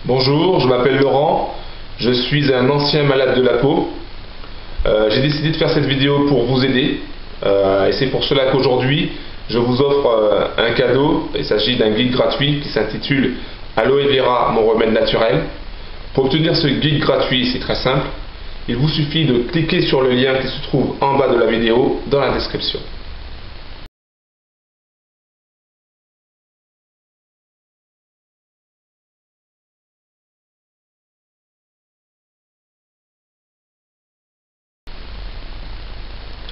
Bonjour, je m'appelle Laurent, je suis un ancien malade de la peau. J'ai décidé de faire cette vidéo pour vous aider et c'est pour cela qu'aujourd'hui je vous offre un cadeau. Il s'agit d'un guide gratuit qui s'intitule Aloe Vera, mon remède naturel. Pour obtenir ce guide gratuit, c'est très simple. Il vous suffit de cliquer sur le lien qui se trouve en bas de la vidéo dans la description.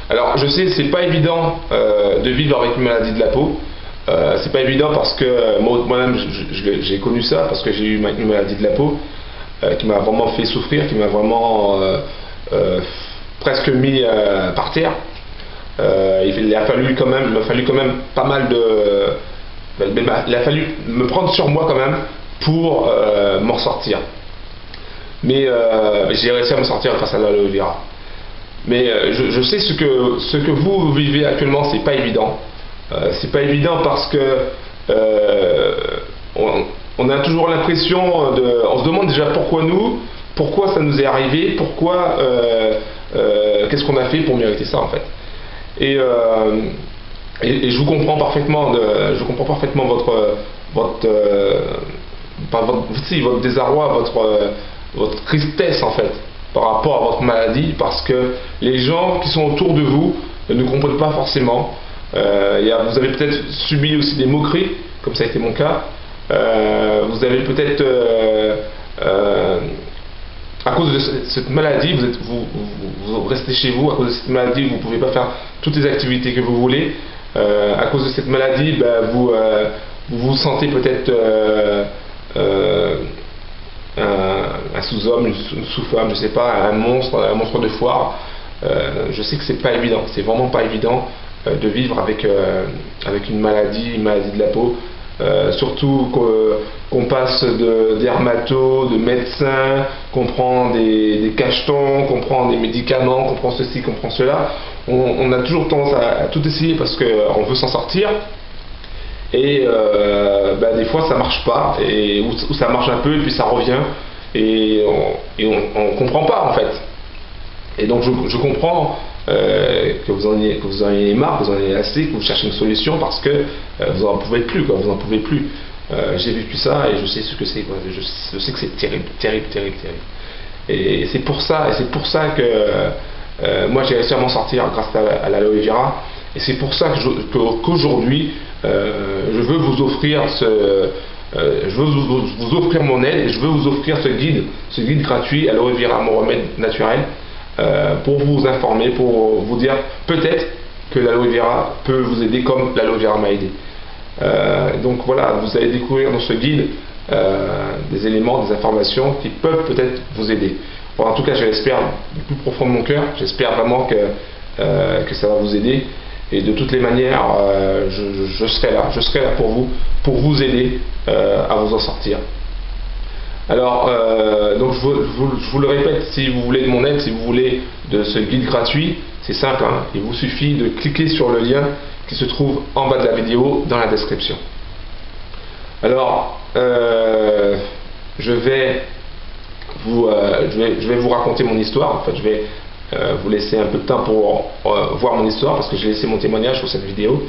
Alors je sais, c'est pas évident de vivre avec une maladie de la peau. C'est pas évident parce que moi-même j'ai connu ça, parce que j'ai eu une maladie de la peau qui m'a vraiment fait souffrir, qui m'a vraiment presque mis par terre. Il a fallu quand même pas mal de... Il a fallu me prendre sur moi quand même pour m'en sortir. Mais j'ai réussi à m'en sortir grâce à l'aloe vera. Mais je sais ce que vous vivez actuellement, c'est pas évident. C'est pas évident parce que on a toujours l'impression on se demande déjà pourquoi ça nous est arrivé, qu'est-ce qu'on a fait pour mériter ça en fait. Et je vous comprends parfaitement, votre désarroi, votre tristesse en fait par rapport à votre maladie, parce que les gens qui sont autour de vous ne comprennent pas forcément. Vous avez peut-être subi aussi des moqueries, comme ça a été mon cas. Vous avez peut-être, à cause de cette maladie, vous restez chez vous. À cause de cette maladie, vous ne pouvez pas faire toutes les activités que vous voulez. À cause de cette maladie, vous vous sentez peut-être un sous-homme, une sous-femme, je sais pas, un monstre de foire. Je sais que c'est pas évident, c'est vraiment pas évident de vivre avec une maladie de la peau. Surtout qu'on passe de dermato, de médecin, qu'on prend des cachetons, qu'on prend des médicaments, qu'on prend ceci, qu'on prend cela. On a toujours tendance à tout essayer parce qu'on veut s'en sortir. Et des fois ça marche pas, ou ça marche un peu et puis ça revient, et on comprend pas en fait. Et donc je comprends que vous en ayez marre, que vous en ayez assez, que vous cherchez une solution parce que vous en pouvez plus, quoi, vous en pouvez plus. J'ai vécu ça et je sais ce que c'est, quoi. Je sais que c'est terrible, terrible, terrible, terrible. Et c'est pour ça que moi j'ai réussi à m'en sortir grâce à l'aloe vera. Et c'est pour ça qu'aujourd'hui, je veux vous offrir vous offrir mon aide, et je veux vous offrir ce guide gratuit Aloe Vera, mon remède naturel, pour vous informer, pour vous dire peut-être que l'aloe vera peut vous aider comme l'aloe vera m'a aidé. Donc voilà, vous allez découvrir dans ce guide des éléments, des informations qui peuvent peut-être vous aider. Bon, en tout cas, je l'espère du plus profond de mon cœur, j'espère vraiment que ça va vous aider. Et de toutes les manières, je serai là pour vous aider à vous en sortir. Alors, donc je vous le répète, si vous voulez de mon aide, si vous voulez de ce guide gratuit, c'est simple, hein, il vous suffit de cliquer sur le lien qui se trouve en bas de la vidéo dans la description. Alors, je vais vous raconter mon histoire. En fait, je vais vous laisser un peu de temps pour voir mon histoire, parce que j'ai laissé mon témoignage sur cette vidéo.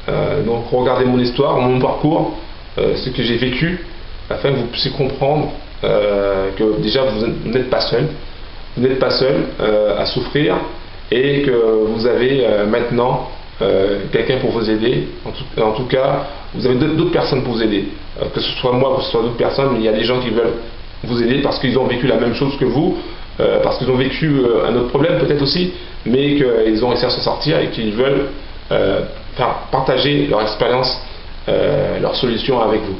Donc regardez mon histoire, mon parcours, ce que j'ai vécu, afin que vous puissiez comprendre que déjà vous n'êtes pas seul, à souffrir, et que vous avez maintenant quelqu'un pour vous aider. En tout cas, vous avez d'autres personnes pour vous aider, que ce soit moi, que ce soit d'autres personnes. Mais il y a des gens qui veulent vous aider parce qu'ils ont vécu la même chose que vous, parce qu'ils ont vécu un autre problème peut-être aussi, mais qu'ils ont réussi à s'en sortir et qu'ils veulent partager leur expérience, leurs solutions avec vous.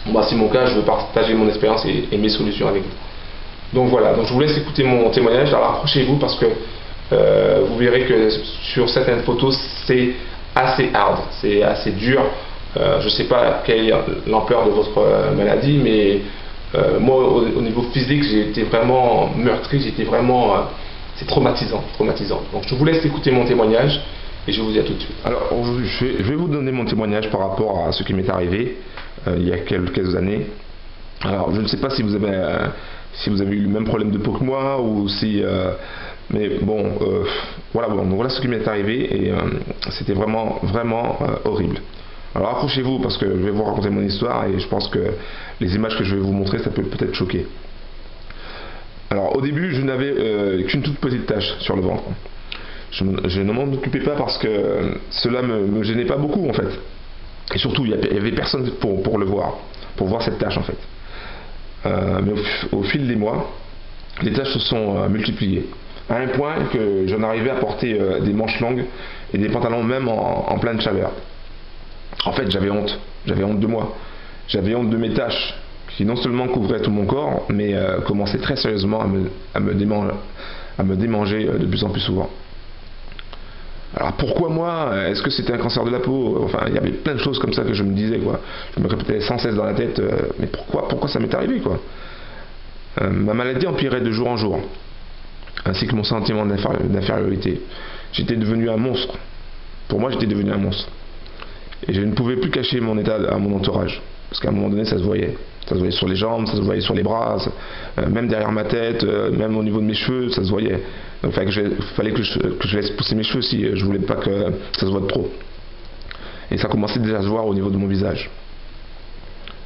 Moi, c'est mon cas, je veux partager mon expérience et mes solutions avec vous. Donc voilà, donc je vous laisse écouter mon témoignage. Alors approchez-vous, parce que vous verrez que sur certaines photos c'est assez hard, c'est assez dur. Je ne sais pas quelle est l'ampleur de votre maladie, mais moi au niveau physique j'ai été vraiment meurtri, c'est traumatisant. Donc je vous laisse écouter mon témoignage et je vous dis à tout de suite. Alors aujourd'hui je vais vous donner mon témoignage par rapport à ce qui m'est arrivé il y a quelques années. Alors je ne sais pas si vous avez eu le même problème de peau que moi, ou si mais bon, voilà, bon, donc voilà ce qui m'est arrivé, et c'était vraiment horrible. Alors accrochez-vous, parce que je vais vous raconter mon histoire, et je pense que les images que je vais vous montrer, ça peut peut-être choquer. Alors au début, je n'avais qu'une toute petite tache sur le ventre. Je ne m'en occupais pas parce que cela me gênait pas beaucoup en fait. Et surtout, il n'y avait personne pour le voir, pour voir cette tache en fait. Mais au fil des mois, les taches se sont multipliées. À un point que j'en arrivais à porter des manches longues et des pantalons même en pleine chaleur. En fait, j'avais honte de moi. J'avais honte de mes taches qui non seulement couvraient tout mon corps, mais commençaient très sérieusement à me démanger de plus en plus souvent. Alors pourquoi moi? Est-ce que c'était un cancer de la peau? Enfin, il y avait plein de choses comme ça que je me disais, quoi. Je me répétais sans cesse dans la tête, mais pourquoi ça m'est arrivé, quoi? Ma maladie empirait de jour en jour, ainsi que mon sentiment d'infériorité. J'étais devenu un monstre. Pour moi, j'étais devenu un monstre. Et je ne pouvais plus cacher mon état à mon entourage, parce qu'à un moment donné, ça se voyait. Ça se voyait sur les jambes, ça se voyait sur les bras, même derrière ma tête, même au niveau de mes cheveux, ça se voyait. Donc il fallait que je laisse pousser mes cheveux si je voulais pas que ça se voie trop. Et ça commençait déjà à se voir au niveau de mon visage.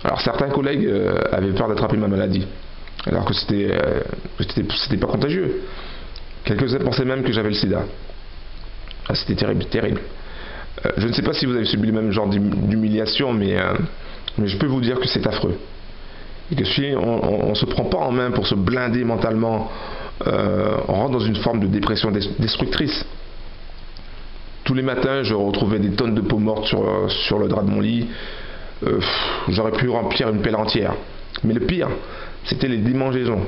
Alors certains collègues avaient peur d'attraper ma maladie, alors que c'était pas contagieux. Quelques-uns pensaient même que j'avais le sida. Ah, c'était terrible, terrible. Je ne sais pas si vous avez subi le même genre d'humiliation, mais je peux vous dire que c'est affreux. Et que si on ne se prend pas en main pour se blinder mentalement, on rentre dans une forme de dépression destructrice. Tous les matins, je retrouvais des tonnes de peau morte sur le drap de mon lit. J'aurais pu remplir une pelle entière. Mais le pire, c'était les démangeaisons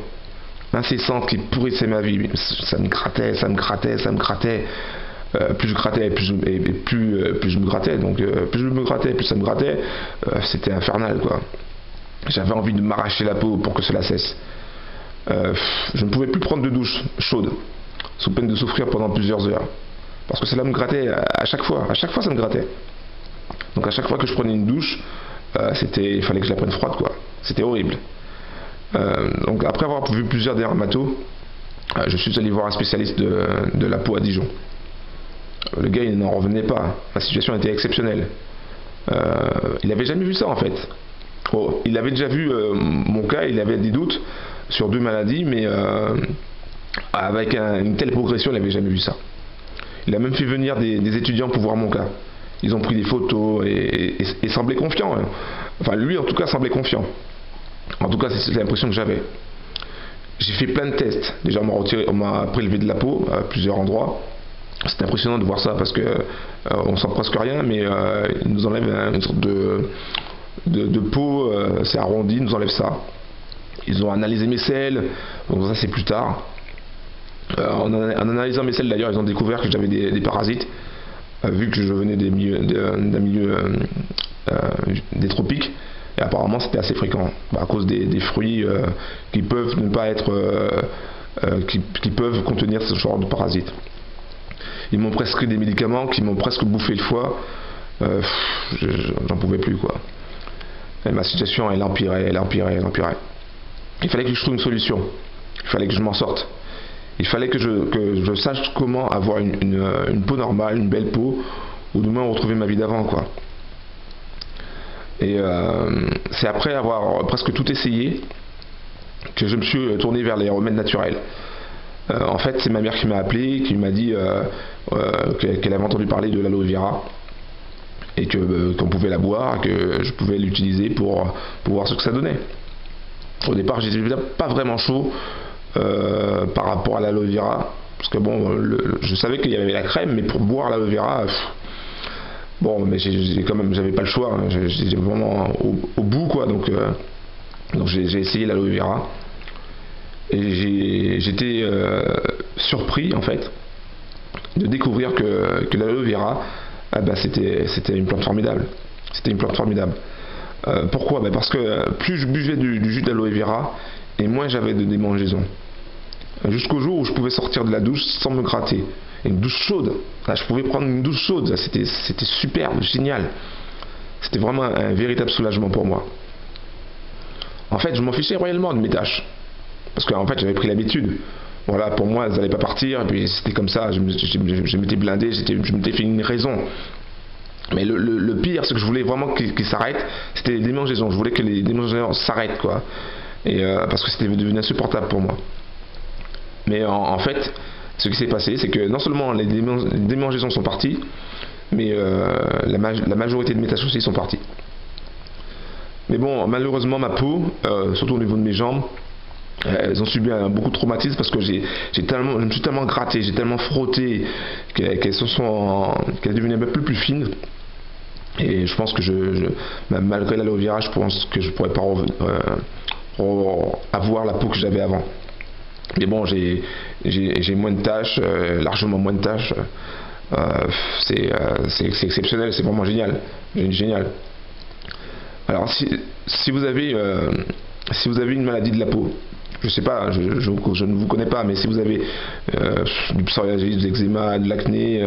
incessantes qui pourrissaient ma vie. Ça me grattait, ça me grattait, ça me grattait. Plus je grattais, plus je me grattais. Donc plus je me grattais, plus ça me grattait. C'était infernal, quoi. J'avais envie de m'arracher la peau pour que cela cesse. Je ne pouvais plus prendre de douche chaude, sous peine de souffrir pendant plusieurs heures. Parce que cela me grattait à chaque fois ça me grattait. Donc à chaque fois que je prenais une douche, il fallait que je la prenne froide, quoi. C'était horrible. Donc après avoir vu plusieurs dermatos, je suis allé voir un spécialiste de la peau à Dijon. Le gars, il n'en revenait pas. La situation était exceptionnelle. Il n'avait jamais vu ça en fait. Oh, il avait déjà vu mon cas, il avait des doutes sur 2 maladies, mais avec une telle progression, il n'avait jamais vu ça. Il a même fait venir des étudiants pour voir mon cas. Ils ont pris des photos et semblaient confiants. Hein. Enfin, lui en tout cas semblait confiant. En tout cas, c'est l'impression que j'avais. J'ai fait plein de tests. Déjà, on m'a prélevé de la peau à plusieurs endroits. C'est impressionnant de voir ça parce que on sent presque rien, mais ils nous enlèvent une sorte de peau, c'est arrondi, ils nous enlèvent ça. Ils ont analysé mes selles, donc ça c'est plus tard. En analysant mes selles d'ailleurs, ils ont découvert que j'avais des parasites, vu que je venais d'un milieu des tropiques, et apparemment c'était assez fréquent, à cause des fruits qui peuvent ne pas être, qui peuvent contenir ce genre de parasites. Ils m'ont prescrit des médicaments qui m'ont presque bouffé le foie. J'en pouvais plus, quoi. Et ma situation, elle empirait. Il fallait que je trouve une solution. Il fallait que je m'en sorte. Il fallait que je sache comment avoir une peau normale, une belle peau, ou du moins retrouver ma vie d'avant, quoi. Et c'est après avoir presque tout essayé que je me suis tourné vers les remèdes naturels. En fait, c'est ma mère qui m'a appelé, qui m'a dit qu'elle avait entendu parler de l'aloe vera et qu'on pouvait la boire, que je pouvais l'utiliser pour voir ce que ça donnait. Au départ, j'étais pas vraiment chaud par rapport à l'aloe vera, parce que bon, je savais qu'il y avait la crème, mais pour boire l'aloe vera, bon, mais j'avais pas le choix, hein, j'étais vraiment au bout, quoi. Donc j'ai essayé l'aloe vera. Et j'étais surpris en fait de découvrir que l'aloe vera, c'était une plante formidable. C'était une plante formidable. Pourquoi? Parce que plus je buvais du jus d'aloe vera, et moins j'avais de démangeaisons. Jusqu'au jour où je pouvais sortir de la douche sans me gratter. Et une douche chaude. Là, je pouvais prendre une douche chaude. C'était superbe, génial. C'était vraiment un véritable soulagement pour moi. En fait, je m'en fichais royalement de mes tâches. Parce qu'en fait, j'avais pris l'habitude. Voilà, pour moi, elles n'allaient pas partir, et puis c'était comme ça, je m'étais blindé, je m'étais fait une raison. Mais le pire, c'est que je voulais vraiment qu'ils s'arrêtent, c'était les démangeaisons. Je voulais que les démangeaisons s'arrêtent, quoi. Et parce que c'était devenu insupportable pour moi. Mais en fait, ce qui s'est passé, c'est que non seulement les démangeaisons sont parties, mais la majorité de mes tâches aussi sont parties. Mais bon, malheureusement, ma peau, surtout au niveau de mes jambes, elles ont subi beaucoup de traumatismes parce que je me suis tellement gratté, j'ai tellement frotté qu'elles devenaient un peu plus fines. Et je pense que malgré l'aloe vera, je pense que je pourrais pas avoir la peau que j'avais avant. Mais bon, j'ai moins de taches, largement moins de taches. C'est exceptionnel, c'est vraiment génial. Génial. Alors si vous avez une maladie de la peau, je sais pas, je ne vous connais pas, mais si vous avez du psoriasis, de l'eczéma, de l'acné,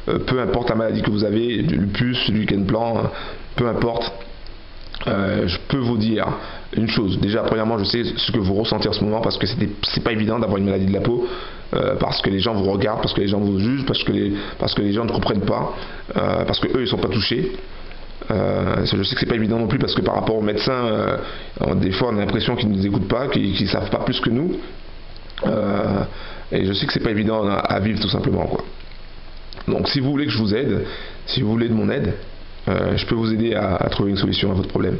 peu importe la maladie que vous avez, du lupus, du lichen plan, peu importe, je peux vous dire une chose. Déjà, premièrement, je sais ce que vous ressentez en ce moment parce que c'est pas évident d'avoir une maladie de la peau, parce que les gens vous regardent, parce que les gens vous jugent, parce que les gens ne comprennent pas, parce que eux ils sont pas touchés. Je sais que c'est pas évident non plus parce que par rapport aux médecins, des fois on a l'impression qu'ils ne nous écoutent pas, qu'ils savent pas plus que nous. Et je sais que c'est pas évident à vivre tout simplement, quoi. Donc si vous voulez que je vous aide, si vous voulez de mon aide, je peux vous aider à trouver une solution à votre problème.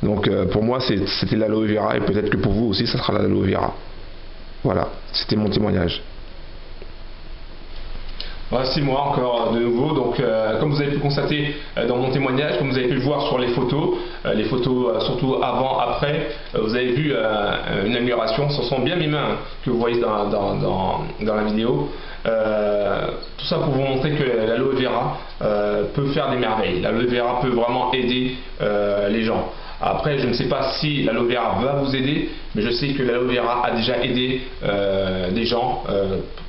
Donc pour moi c'était l'aloe vera et peut-être que pour vous aussi ça sera l'aloe vera. Voilà, c'était mon témoignage. Voici moi encore de nouveau. Donc comme vous avez pu constater dans mon témoignage, comme vous avez pu le voir sur les photos surtout avant, après, vous avez vu une amélioration. Ce sont bien mes mains que vous voyez dans la vidéo. Tout ça pour vous montrer que l'aloe vera peut faire des merveilles. L'aloe vera peut vraiment aider les gens. Après, je ne sais pas si l'aloe vera va vous aider, mais je sais que l'aloe vera a déjà aidé des gens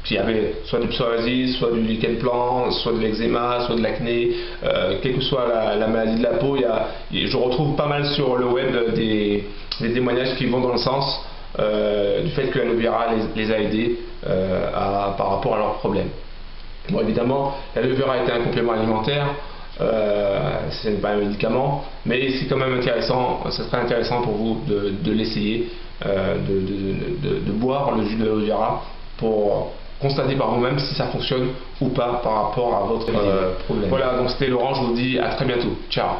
qui avaient soit du psoriasis, soit du lichen plan, soit de l'eczéma, soit de l'acné, quelle que soit la maladie de la peau. Je retrouve pas mal sur le web des témoignages qui vont dans le sens du fait que l'aloe vera les a aidés par rapport à leurs problèmes. Bon, évidemment, l'aloe vera était un complément alimentaire. Ce n'est pas un médicament, mais c'est quand même intéressant, ce serait intéressant pour vous de l'essayer, de boire le jus de l'aloe vera pour constater par vous-même si ça fonctionne ou pas par rapport à votre problème. Voilà, donc c'était Laurent, je vous dis à très bientôt. Ciao.